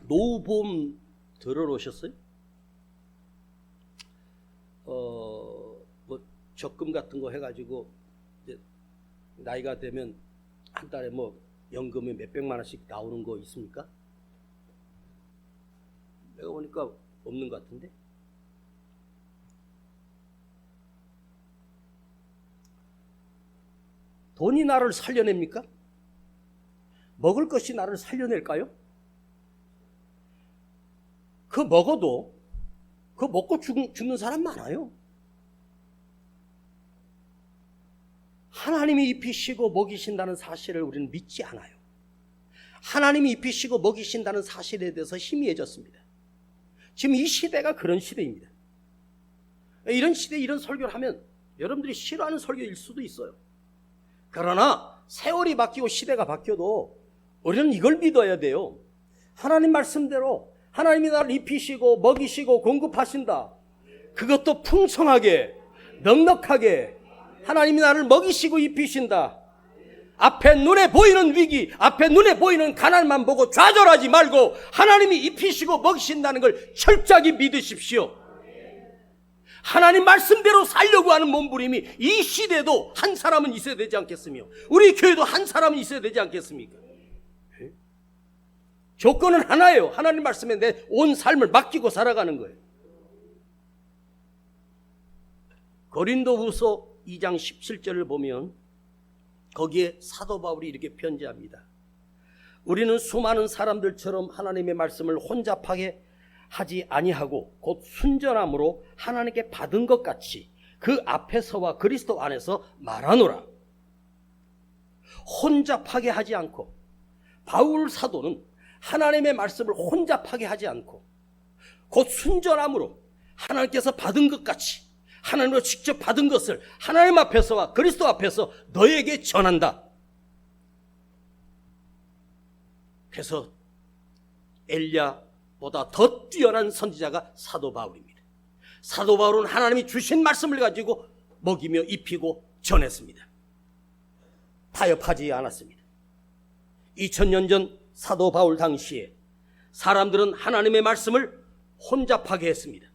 노후보험 들어놓으셨어요? 뭐 적금 같은 거 해가지고 이제 나이가 되면 한 달에 뭐 연금이 몇백만 원씩 나오는 거 있습니까? 내가 보니까 없는 것 같은데. 돈이 나를 살려냅니까? 먹을 것이 나를 살려낼까요? 그거 먹어도 그거 먹고 죽는 사람 많아요. 하나님이 입히시고 먹이신다는 사실을 우리는 믿지 않아요. 하나님이 입히시고 먹이신다는 사실에 대해서 희미해졌습니다. 지금 이 시대가 그런 시대입니다. 이런 시대에 이런 설교를 하면 여러분들이 싫어하는 설교일 수도 있어요. 그러나 세월이 바뀌고 시대가 바뀌어도 우리는 이걸 믿어야 돼요. 하나님 말씀대로 하나님이 나를 입히시고 먹이시고 공급하신다. 그것도 풍성하게 넉넉하게 하나님이 나를 먹이시고 입히신다. 앞에 눈에 보이는 위기, 앞에 눈에 보이는 가난만 보고 좌절하지 말고 하나님이 입히시고 먹이신다는 걸 철저하게 믿으십시오. 하나님 말씀대로 살려고 하는 몸부림이 이 시대도 한 사람은 있어야 되지 않겠으며 우리 교회도 한 사람은 있어야 되지 않겠습니까? 조건은 하나예요. 하나님 말씀에 내 온 삶을 맡기고 살아가는 거예요. 고린도후서 2장 17절을 보면 거기에 사도 바울이 이렇게 편지합니다. 우리는 수많은 사람들처럼 하나님의 말씀을 혼잡하게 하지 아니하고 곧 순전함으로 하나님께 받은 것 같이 그 앞에서와 그리스도 안에서 말하노라. 혼잡하게 하지 않고, 바울 사도는 하나님의 말씀을 혼잡하게 하지 않고 곧 순전함으로 하나님께서 받은 것 같이 하나님으로 직접 받은 것을 하나님 앞에서와 그리스도 앞에서 너에게 전한다. 그래서 엘리야보다 더 뛰어난 선지자가 사도 바울입니다. 사도 바울은 하나님이 주신 말씀을 가지고 먹이며 입히고 전했습니다. 타협하지 않았습니다. 2000년 전 사도 바울 당시에 사람들은 하나님의 말씀을 혼잡하게 했습니다.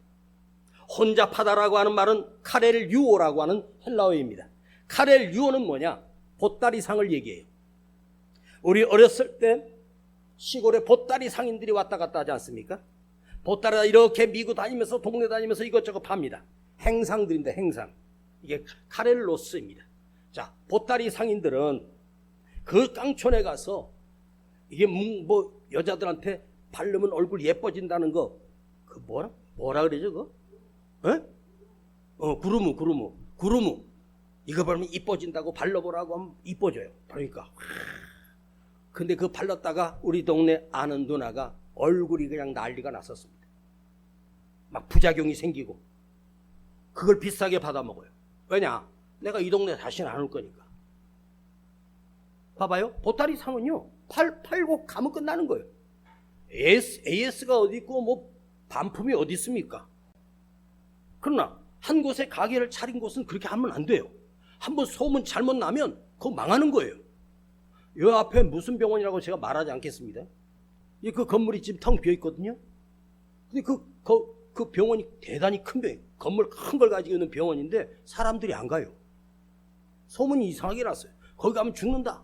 혼잡하다라고 하는 말은 카렐유오라고 하는 헬라어입니다. 카렐유오는 뭐냐? 보따리상을 얘기해요. 우리 어렸을 때 시골에 보따리 상인들이 왔다 갔다 하지 않습니까? 보따리가 이렇게 미고 다니면서 동네 다니면서 이것저것 팝니다. 행상들인데 행상. 이게 카렐로스입니다. 자, 보따리 상인들은 그 깡촌에 가서 이게 뭐 여자들한테 바르면 얼굴 예뻐진다는 거, 그 뭐라 그러죠 그거? 에? 구루무 이거 바르면 이뻐진다고 발라보라고 하면 이뻐져요. 그러니까 근데 그 발랐다가 우리 동네 아는 누나가 얼굴이 그냥 난리가 났었습니다. 막 부작용이 생기고 그걸 비싸게 받아먹어요. 왜냐? 내가 이 동네 다시는 안 올 거니까. 봐봐요. 보따리 상은요 팔고 가면 끝나는 거예요. AS가 어디 있고 뭐 반품이 어디 있습니까? 그러나 한 곳에 가게를 차린 곳은 그렇게 하면 안 돼요. 한번 소문 잘못 나면 그거 망하는 거예요. 이 앞에 무슨 병원이라고 제가 말하지 않겠습니다. 그 건물이 지금 텅 비어 있거든요. 근데 그 병원이 대단히 큰 병이에요. 건물 큰 걸 가지고 있는 병원인데 사람들이 안 가요. 소문이 이상하게 났어요. 거기 가면 죽는다.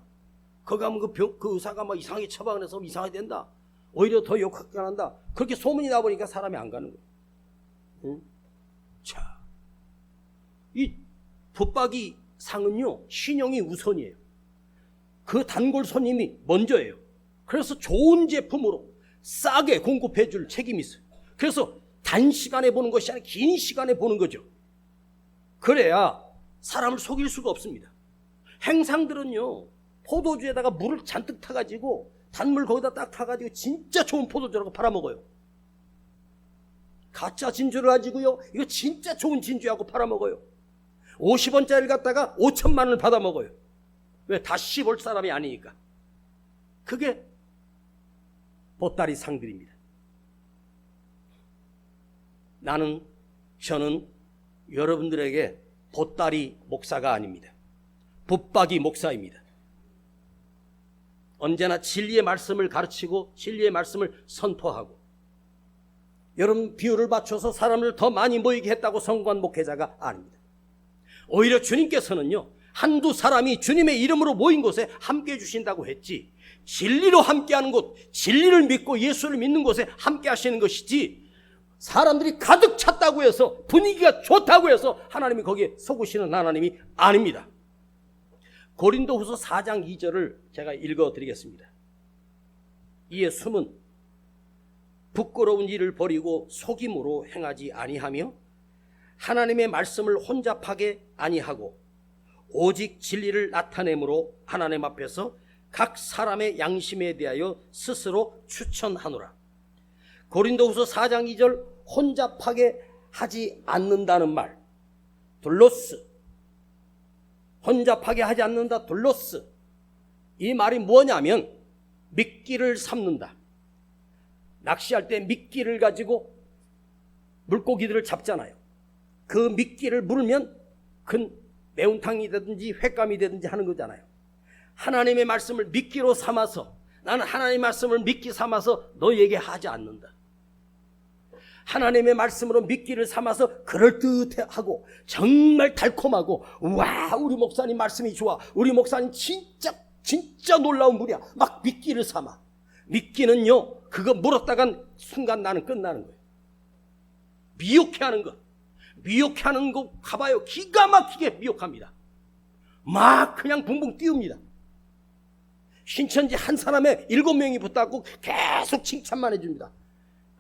거기 가면 그 의사가 막 이상하게 처방을 해서 이상하게 된다. 오히려 더 욕하게 한다. 그렇게 소문이 나보니까 사람이 안 가는 거예요. 응? 자, 이 붙박이 상은요, 신용이 우선이에요. 그 단골 손님이 먼저예요. 그래서 좋은 제품으로 싸게 공급해 줄 책임이 있어요. 그래서 단시간에 보는 것이 아니라 긴 시간에 보는 거죠. 그래야 사람을 속일 수가 없습니다. 행상들은요, 포도주에다가 물을 잔뜩 타가지고 단물 거기다 딱 타가지고 진짜 좋은 포도주라고 팔아먹어요. 가짜 진주를 가지고요, 이거 진짜 좋은 진주하고 팔아먹어요. 50원짜리를 갖다가 5천만 원을 받아먹어요. 왜? 다 씹을 사람이 아니니까. 그게 보따리 상들입니다. 저는 여러분들에게 보따리 목사가 아닙니다. 붙박이 목사입니다. 언제나 진리의 말씀을 가르치고 진리의 말씀을 선포하고, 여러분 비율을 맞춰서 사람을 더 많이 모이게 했다고 성공한 목회자가 아닙니다. 오히려 주님께서는요, 한두 사람이 주님의 이름으로 모인 곳에 함께 해주신다고 했지, 진리로 함께하는 곳, 진리를 믿고 예수를 믿는 곳에 함께 하시는 것이지, 사람들이 가득 찼다고 해서, 분위기가 좋다고 해서 하나님이 거기에 속으시는 하나님이 아닙니다. 고린도후서 4장 2절을 제가 읽어드리겠습니다. 이에 숨은 부끄러운 일을 버리고 속임으로 행하지 아니하며 하나님의 말씀을 혼잡하게 아니하고 오직 진리를 나타내므로 하나님 앞에서 각 사람의 양심에 대하여 스스로 추천하노라. 고린도후서 4장 2절, 혼잡하게 하지 않는다는 말, 둘로스, 혼잡하게 하지 않는다, 둘로스. 이 말이 뭐냐면 미끼를 삼는다. 낚시할 때 미끼를 가지고 물고기들을 잡잖아요. 그 미끼를 물면 큰 매운탕이 되든지 횟감이 되든지 하는 거잖아요. 하나님의 말씀을 미끼로 삼아서, 나는 하나님의 말씀을 미끼 삼아서 너에게 하지 않는다. 하나님의 말씀으로 미끼를 삼아서 그럴듯하고 정말 달콤하고, 와, 우리 목사님 말씀이 좋아, 우리 목사님 진짜 놀라운 분이야, 막 미끼를 삼아. 미끼는요, 그거 물었다간 순간 나는 끝나는 거예요. 미혹해하는 것, 미혹해하는 거 가봐요. 기가 막히게 미혹합니다. 막 그냥 붕붕 띄웁니다. 신천지 한 사람에 7명이 붙잡고 계속 칭찬만 해줍니다.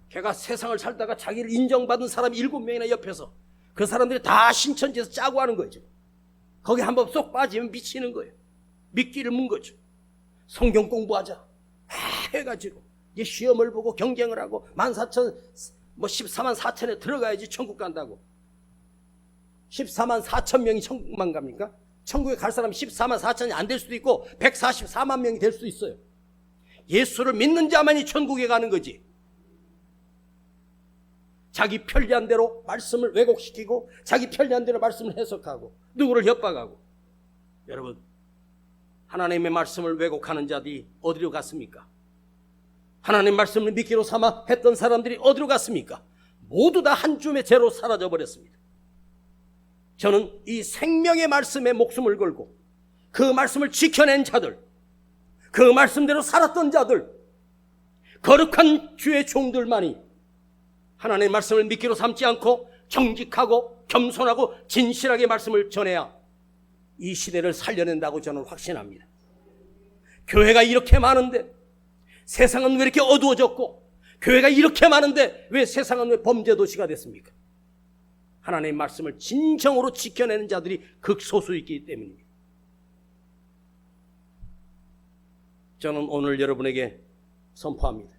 걔가 세상을 살다가 자기를 인정받은 사람이 7명이나 옆에서, 그 사람들이 다 신천지에서 짜고 하는 거죠. 거기 한번 쏙 빠지면 미치는 거예요. 미끼를 문 거죠. 성경 공부하자 해가지고 이제 시험을 보고 경쟁을 하고 14만 4천에 들어가야지 천국 간다고. 14만 4천 명이 천국만 갑니까? 천국에 갈 사람이 14만 4천이 안 될 수도 있고 144만 명이 될 수도 있어요. 예수를 믿는 자만이 천국에 가는 거지. 자기 편리한 대로 말씀을 왜곡시키고 자기 편리한 대로 말씀을 해석하고 누구를 협박하고. 여러분, 하나님의 말씀을 왜곡하는 자들이 어디로 갔습니까? 하나님의 말씀을 미끼로 삼아 했던 사람들이 어디로 갔습니까? 모두 다 한 줌의 재로 사라져 버렸습니다. 저는 이 생명의 말씀에 목숨을 걸고 그 말씀을 지켜낸 자들, 그 말씀대로 살았던 자들, 거룩한 주의 종들만이 하나님의 말씀을 미끼로 삼지 않고 정직하고 겸손하고 진실하게 말씀을 전해야 이 시대를 살려낸다고 저는 확신합니다. 교회가 이렇게 많은데 세상은 왜 이렇게 어두워졌고, 교회가 이렇게 많은데 왜 세상은 왜 범죄 도시가 됐습니까? 하나님의 말씀을 진정으로 지켜내는 자들이 극소수 있기 때문입니다. 저는 오늘 여러분에게 선포합니다.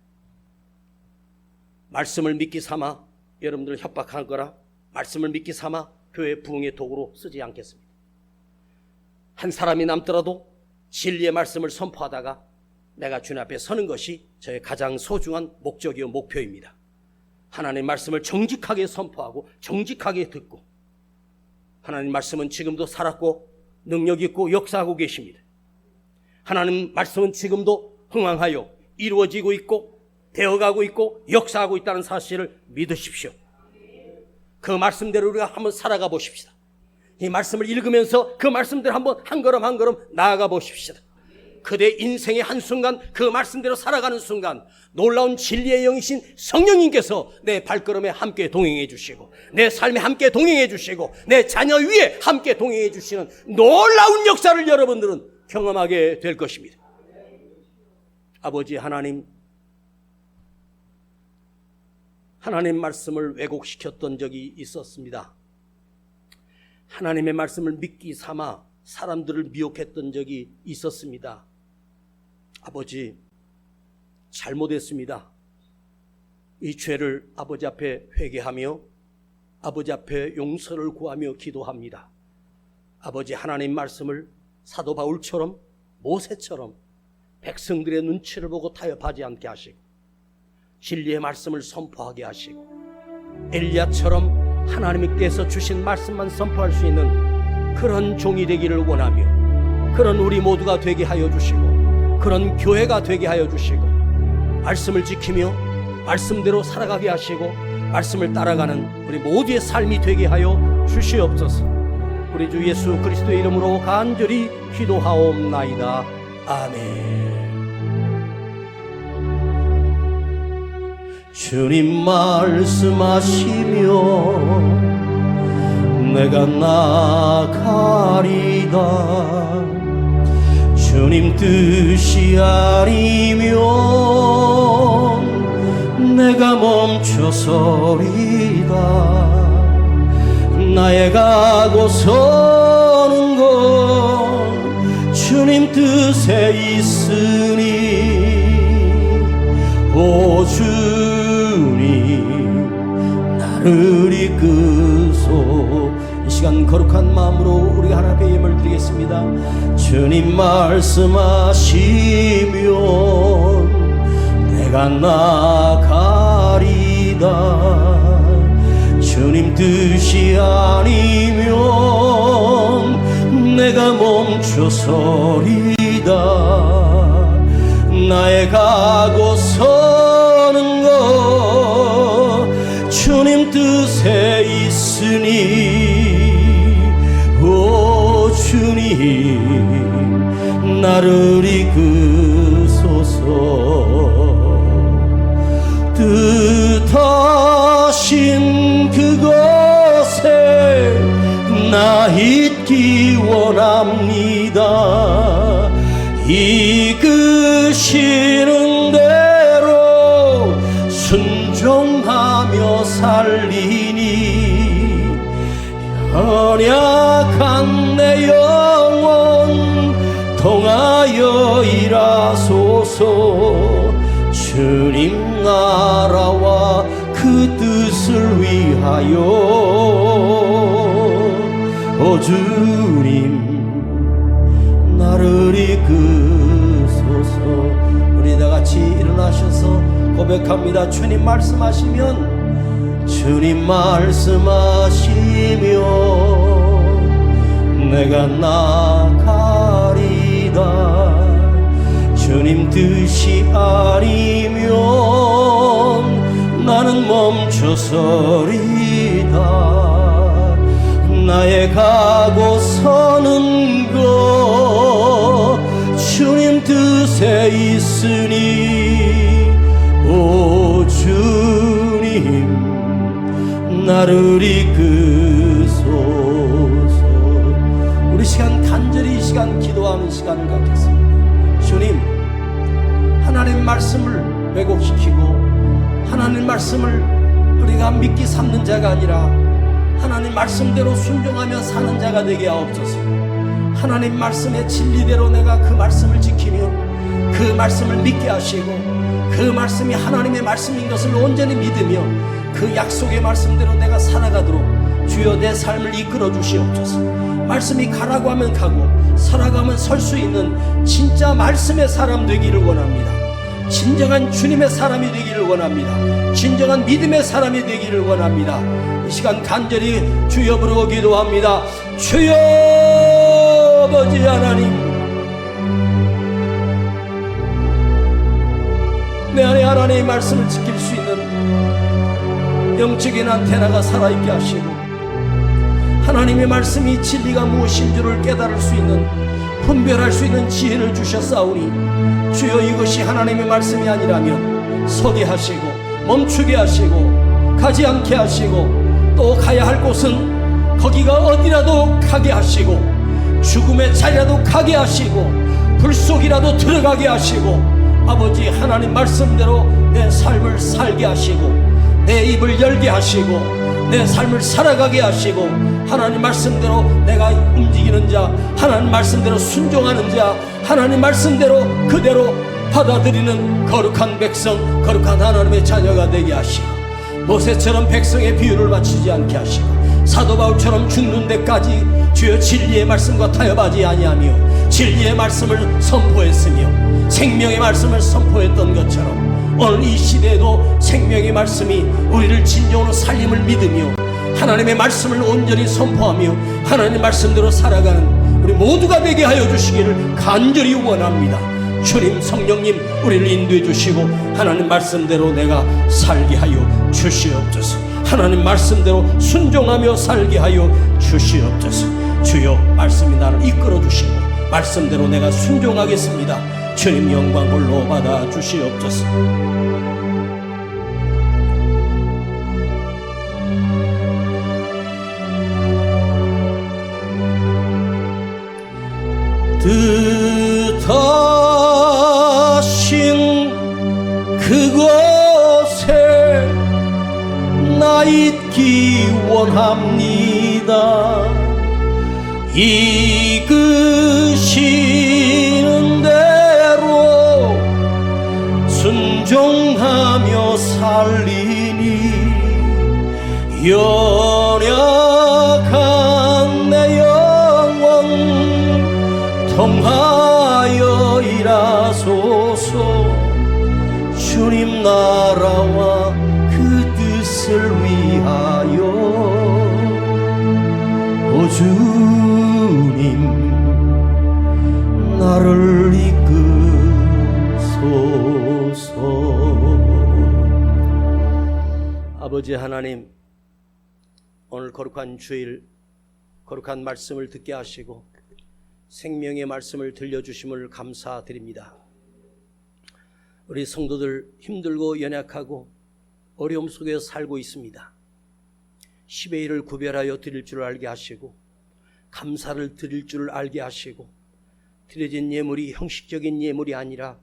말씀을 미끼 삼아 여러분들을 협박할 거라 말씀을 미끼 삼아 교회 부흥의 도구로 쓰지 않겠습니다. 한 사람이 남더라도 진리의 말씀을 선포하다가 내가 주님 앞에 서는 것이 저의 가장 소중한 목적이요 목표입니다. 하나님 말씀을 정직하게 선포하고 정직하게 듣고, 하나님 말씀은 지금도 살았고 능력 있고 역사하고 계십니다. 하나님 말씀은 지금도 흥황하여 이루어지고 있고 되어가고 있고 역사하고 있다는 사실을 믿으십시오. 그 말씀대로 우리가 한번 살아가 보십시다. 이 말씀을 읽으면서 그 말씀대로 한번 한 걸음 한 걸음 나아가 보십시다. 그대 인생의 한순간 그 말씀대로 살아가는 순간 놀라운 진리의 영이신 성령님께서 내 발걸음에 함께 동행해 주시고 내 삶에 함께 동행해 주시고 내 자녀 위에 함께 동행해 주시는 놀라운 역사를 여러분들은 경험하게 될 것입니다. 아버지 하나님, 하나님 말씀을 왜곡시켰던 적이 있었습니다. 하나님의 말씀을 믿기 삼아 사람들을 미혹했던 적이 있었습니다. 아버지, 잘못했습니다. 이 죄를 아버지 앞에 회개하며 아버지 앞에 용서를 구하며 기도합니다. 아버지, 하나님 말씀을 사도 바울처럼 모세처럼 백성들의 눈치를 보고 타협하지 않게 하시고 진리의 말씀을 선포하게 하시고 엘리야처럼 하나님께서 주신 말씀만 선포할 수 있는 그런 종이 되기를 원하며 그런 우리 모두가 되게 하여 주시고 그런 교회가 되게 하여 주시고 말씀을 지키며 말씀대로 살아가게 하시고 말씀을 따라가는 우리 모두의 삶이 되게 하여 주시옵소서. 우리 주 예수 그리스도의 이름으로 간절히 기도하옵나이다. 아멘. 주님 말씀하시며 내가 나아가리다. 주님 뜻이 아니면 내가 멈춰서리다. 나의 가고 서는 건 주님 뜻에 있으니 오 주님 나를 이끄소. 이 시간 거룩한 마음으로 우리가 하나님께 예물을 드리겠습니다. 주님 말씀하시면 내가 나아가리다. 주님 뜻이 아니면 내가 멈춰서리다. 나의 가고 서는 것 주님 뜻에 있으니 오 주님 나를 이끄소서. 뜻하신 그곳에 나 있기 원합니다. 이끄시는 대로 순종하며 살리니 연약한 내 영혼 통하여 일하소서. 주님 나라와 그 뜻을 위하여 오 주님 나를 이끄소서. 우리 다같이 일어나셔서 고백합니다. 주님 말씀하시면 주님 말씀하시면 내가 나아가리다. 주님 뜻이 아니면 나는 멈춰서리다. 나의 가고 서는 것 주님 뜻에 있으니 오 주님 나를 이끄소서. 우리 시간 간절히 이 시간 기도하는 시간을 갖겠습니다. 주님, 하나님 말씀을 왜곡시키고 하나님 말씀을 우리가 믿기 삼는 자가 아니라 하나님 말씀대로 순종하며 사는 자가 되게 하옵소서. 하나님 말씀의 진리대로 내가 그 말씀을 지키며 그 말씀을 믿게 하시고 그 말씀이 하나님의 말씀인 것을 온전히 믿으며 그 약속의 말씀대로 내가 살아가도록 주여 내 삶을 이끌어 주시옵소서. 말씀이 가라고 하면 가고 서라고 하면 설 수 있는 진짜 말씀의 사람 되기를 원합니다. 진정한 주님의 사람이 되기를 원합니다. 진정한 믿음의 사람이 되기를 원합니다. 이 시간 간절히 주여 부르고 기도합니다. 주여 아버지 하나님, 내 안에 하나님의 말씀을 지킬 수 있는 영적인 안테나가 살아있게 하시고, 하나님의 말씀이 진리가 무엇인 줄을 깨달을 수 있는, 분별할 수 있는 지혜를 주셨사오니 주여 이것이 하나님의 말씀이 아니라면 서게 하시고 멈추게 하시고 가지 않게 하시고, 또 가야 할 곳은 거기가 어디라도 가게 하시고, 죽음의 자리라도 가게 하시고, 불 속이라도 들어가게 하시고, 아버지 하나님 말씀대로 내 삶을 살게 하시고, 내 입을 열게 하시고, 내 삶을 살아가게 하시고, 하나님 말씀대로 내가 움직이는 자, 하나님 말씀대로 순종하는 자, 하나님 말씀대로 그대로 받아들이는 거룩한 백성, 거룩한 하나님의 자녀가 되게 하시고, 모세처럼 백성의 비유를 맞추지 않게 하시고, 사도 바울처럼 죽는 데까지 주여 진리의 말씀과 타협하지 아니하며 진리의 말씀을 선포했으며 생명의 말씀을 선포했던 것처럼, 오늘 이 시대에도 생명의 말씀이 우리를 진정으로 살림을 믿으며 하나님의 말씀을 온전히 선포하며 하나님의 말씀대로 살아가는 우리 모두가 되게 하여 주시기를 간절히 원합니다. 주님, 성령님, 우리를 인도해 주시고 하나님 말씀대로 내가 살게 하여 주시옵소서. 하나님 말씀대로 순종하며 살게 하여 주시옵소서. 주여, 말씀이 나를 이끌어 주시고 말씀대로 내가 순종하겠습니다. 주님 영광 홀로 받아 주시옵소서. 뜻하신 그곳에 나 있기 원합니다. 이끄시는 대로 순종하며 살리니 연약한 내 영혼 통하여 일하소서. 주님 나라와 그 뜻을 위하여 오 주님 나를 이끄소서. 아버지 하나님, 오늘 거룩한 주일 거룩한 말씀을 듣게 하시고 생명의 말씀을 들려주심을 감사드립니다. 우리 성도들 힘들고 연약하고 어려움 속에 살고 있습니다. 10의 1을 구별하여 드릴 줄 알게 하시고 감사를 드릴 줄 알게 하시고, 드려진 예물이 형식적인 예물이 아니라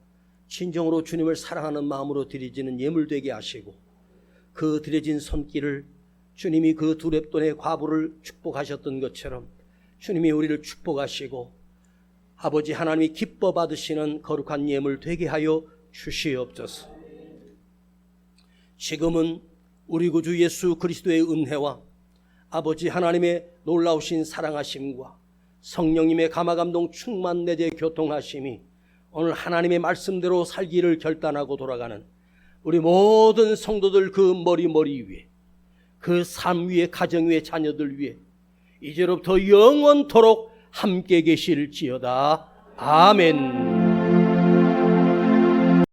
진정으로 주님을 사랑하는 마음으로 드려지는 예물 되게 하시고, 그 드려진 손길을 주님이 그 두렙돈의 과부를 축복하셨던 것처럼 주님이 우리를 축복하시고 아버지 하나님이 기뻐 받으시는 거룩한 예물 되게 하여 주시옵소서. 지금은 우리 구주 예수 그리스도의 은혜와 아버지 하나님의 놀라우신 사랑하심과 성령님의 감화감동 충만 내재 교통하심이 오늘 하나님의 말씀대로 살기를 결단하고 돌아가는 우리 모든 성도들 그 머리 위에, 그 삶 위에, 가정 위에, 자녀들 위에 이제로부터 영원토록 함께 계실지어다. 아멘.